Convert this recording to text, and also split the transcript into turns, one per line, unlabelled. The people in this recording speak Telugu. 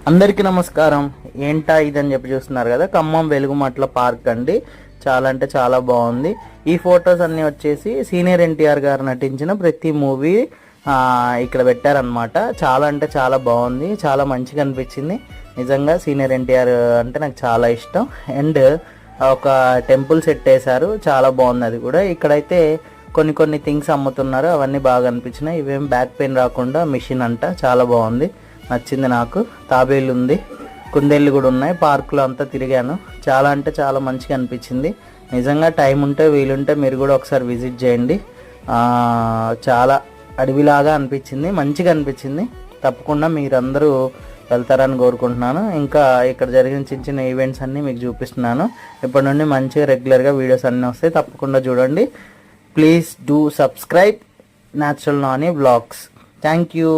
అందరికీ నమస్కారం. ఏంటా ఇదని చెప్పి చూస్తున్నారు కదా, ఖమ్మం వెలుగుమట్ల పార్క్ అండి. చాలా అంటే చాలా బాగుంది. ఈ ఫొటోస్ అన్నీ వచ్చేసి సీనియర్ ఎన్టీఆర్ గారు నటించిన ప్రతి మూవీ ఇక్కడ పెట్టారనమాట. చాలా అంటే చాలా బాగుంది, చాలా మంచిగా అనిపించింది. నిజంగా సీనియర్ ఎన్టీఆర్ అంటే నాకు చాలా ఇష్టం. అండ్ ఒక టెంపుల్ సెట్ వేశారు, చాలా బాగుంది అది కూడా. ఇక్కడైతే కొన్ని థింగ్స్ అమ్ముతున్నారు, అవన్నీ బాగా అనిపించినాయి. ఇవేం బ్యాక్ పెయిన్ రాకుండా మిషన్ అంట, చాలా బాగుంది, నచ్చింది నాకు. తాబేలు ఉంది, కుందేళ్ళు కూడా ఉన్నాయి. పార్కులో అంతా తిరిగాను, చాలా అంటే చాలా మంచిగా అనిపించింది. నిజంగా టైం ఉంటే వీలుంటే మీరు కూడా ఒకసారి విజిట్ చేయండి. చాలా అడవిలాగా అనిపించింది, మంచిగా అనిపించింది. తప్పకుండా మీరందరూ వెళ్తారని కోరుకుంటున్నాను. ఇంకా ఇక్కడ జరిగిన చిన్న ఈవెంట్స్ అన్నీ మీకు చూపిస్తున్నాను. ఇప్పటి నుండి మంచిగా రెగ్యులర్గా వీడియోస్ అన్నీ వస్తాయి, తప్పకుండా చూడండి. Please do subscribe natural Nani vlogs. Thank you.